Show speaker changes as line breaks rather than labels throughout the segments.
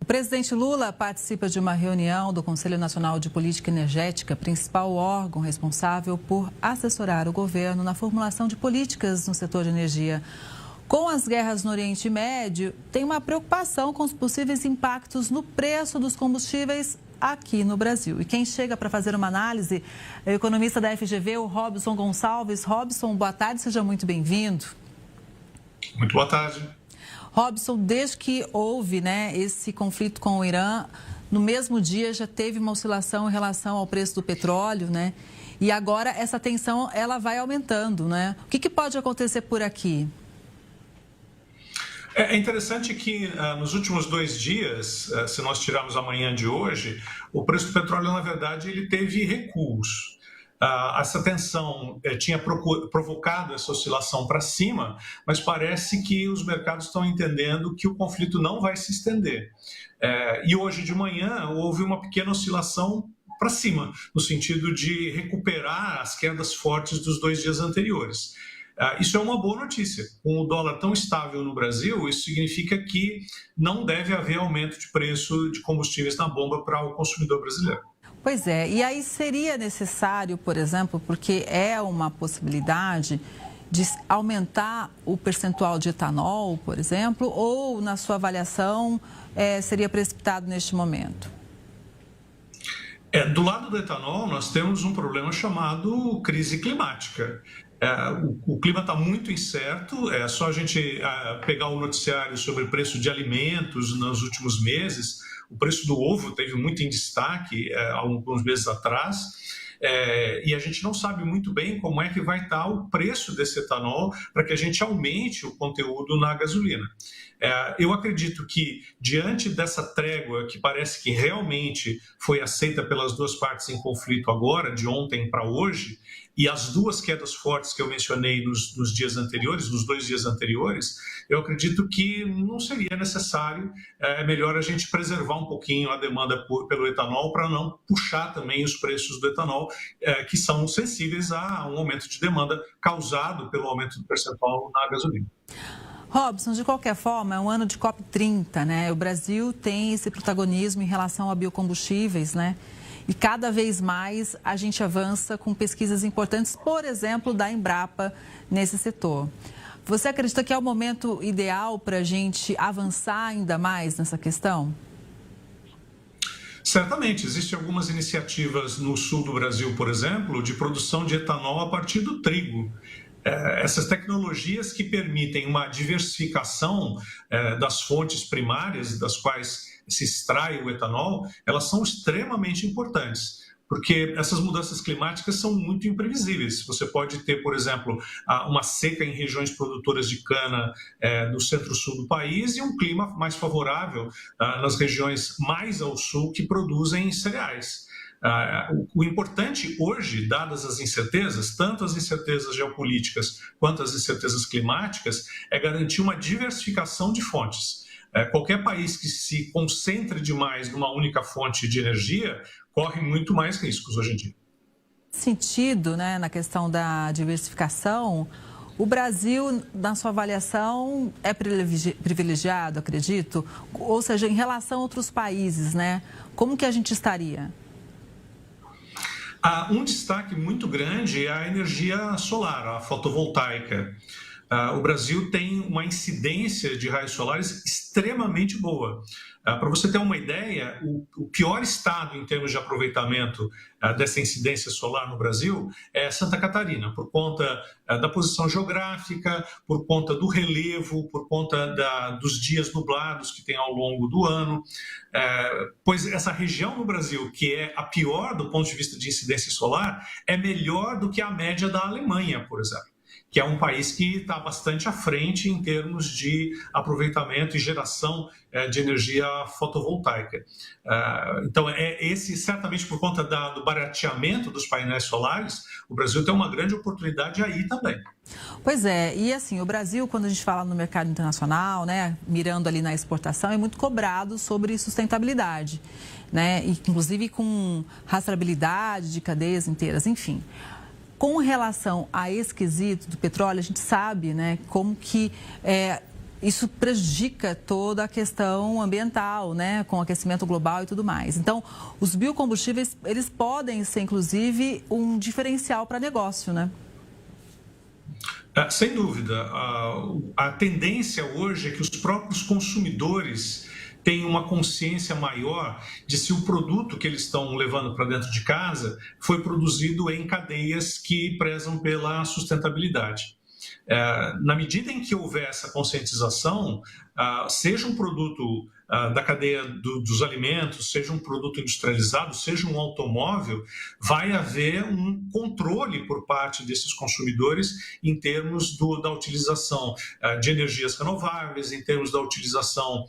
O presidente Lula participa de uma reunião do Conselho Nacional de Política Energética, principal órgão responsável por assessorar o governo na formulação de políticas no setor de energia. Com as guerras no Oriente Médio, tem uma preocupação com os possíveis impactos no preço dos combustíveis aqui no Brasil. E quem chega para fazer uma análise é o economista da FGV, o Robson Gonçalves. Robson, boa tarde, seja muito bem-vindo.
Muito boa tarde.
Robson, desde que houve esse conflito com o Irã, no mesmo dia já teve uma oscilação em relação ao preço do petróleo, E agora essa tensão ela vai aumentando, O que pode acontecer por aqui?
É interessante que nos últimos 2 dias, se nós tirarmos a manhã de hoje, o preço do petróleo, na verdade, ele teve recuos. Essa tensão tinha provocado essa oscilação para cima, mas parece que os mercados estão entendendo que o conflito não vai se estender. E hoje de manhã houve uma pequena oscilação para cima, no sentido de recuperar as quedas fortes dos 2 dias anteriores. Isso é uma boa notícia. Com o dólar tão estável no Brasil, isso significa que não deve haver aumento de preço de combustíveis na bomba para o consumidor brasileiro.
Pois é, e aí seria necessário, por exemplo, porque é uma possibilidade de aumentar o percentual de etanol, por exemplo, ou na sua avaliação seria precipitado neste momento?
Do lado do etanol, nós temos um problema chamado crise climática. O clima está muito incerto, é só a gente pegar o noticiário sobre o preço de alimentos nos últimos meses. O preço do ovo teve muito em destaque há alguns meses atrás, e a gente não sabe muito bem como é que vai estar o preço desse etanol para que a gente aumente o conteúdo na gasolina. Eu acredito que, diante dessa trégua que parece que realmente foi aceita pelas duas partes em conflito agora, de ontem para hoje, e as 2 quedas fortes que eu mencionei nos dias anteriores, nos 2 dias anteriores, eu acredito que não seria necessário, é melhor a gente preservar um pouquinho a demanda pelo etanol para não puxar também os preços do etanol, que são sensíveis a um aumento de demanda causado pelo aumento do percentual na gasolina.
Robson, de qualquer forma, é um ano de COP30, O Brasil tem esse protagonismo em relação a biocombustíveis, E cada vez mais a gente avança com pesquisas importantes, por exemplo, da Embrapa nesse setor. Você acredita que é o momento ideal para a gente avançar ainda mais nessa questão?
Certamente, existem algumas iniciativas no sul do Brasil, por exemplo, de produção de etanol a partir do trigo. Essas tecnologias que permitem uma diversificação das fontes primárias das quais se extrai o etanol, elas são extremamente importantes, porque essas mudanças climáticas são muito imprevisíveis. Você pode ter, por exemplo, uma seca em regiões produtoras de cana no centro-sul do país e um clima mais favorável nas regiões mais ao sul que produzem cereais. O importante hoje, dadas as incertezas, tanto as incertezas geopolíticas quanto as incertezas climáticas, é garantir uma diversificação de fontes. Qualquer país que se concentre demais numa única fonte de energia corre muito mais riscos hoje em dia.
Sentido, na questão da diversificação, o Brasil, na sua avaliação, é privilegiado, acredito? Ou seja, em relação a outros países, Como que a gente estaria?
Um destaque muito grande é a energia solar, a fotovoltaica. O Brasil tem uma incidência de raios solares extremamente boa. Para você ter uma ideia, o pior estado em termos de aproveitamento dessa incidência solar no Brasil é Santa Catarina, por conta da posição geográfica, por conta do relevo, por conta dos dias nublados que tem ao longo do ano. Pois essa região no Brasil, que é a pior do ponto de vista de incidência solar, é melhor do que a média da Alemanha, por exemplo, que é um país que está bastante à frente em termos de aproveitamento e geração de energia fotovoltaica. Então, certamente por conta do barateamento dos painéis solares, o Brasil tem uma grande oportunidade aí também.
Pois é, e assim, o Brasil, quando a gente fala no mercado internacional, mirando ali na exportação, é muito cobrado sobre sustentabilidade, E, inclusive com rastreabilidade de cadeias inteiras, enfim. Com relação a esse quesito do petróleo, a gente sabe, como que isso prejudica toda a questão ambiental, né, com o aquecimento global e tudo mais. Então, os biocombustíveis, eles podem ser, inclusive, um diferencial para negócio, né?
Sem dúvida. A tendência hoje é que os próprios consumidores tenham uma consciência maior de se o produto que eles estão levando para dentro de casa foi produzido em cadeias que prezam pela sustentabilidade. Na medida em que houver essa conscientização, seja um produto da cadeia dos alimentos, seja um produto industrializado, seja um automóvel, vai haver um controle por parte desses consumidores em termos da utilização de energias renováveis, em termos da utilização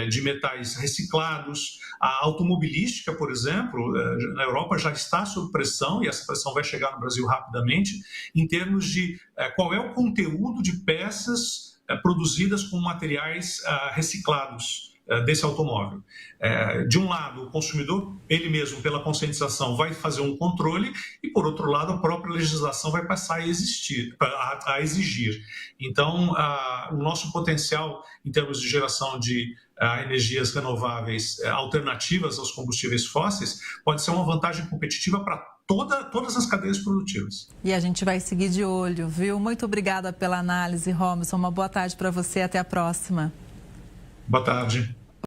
de metais reciclados. A automobilística, por exemplo, na Europa já está sob pressão, e essa pressão vai chegar no Brasil rapidamente, em termos de qual é o conteúdo de peças produzidas com materiais reciclados desse automóvel. De um lado, o consumidor, ele mesmo, pela conscientização, vai fazer um controle e, por outro lado, a própria legislação vai passar a exigir. Então, o nosso potencial em termos de geração de energias renováveis alternativas aos combustíveis fósseis pode ser uma vantagem competitiva para todas as cadeias produtivas.
E a gente vai seguir de olho, viu? Muito obrigada pela análise, Robson. Uma boa tarde para você. Até a próxima.
Boa tarde.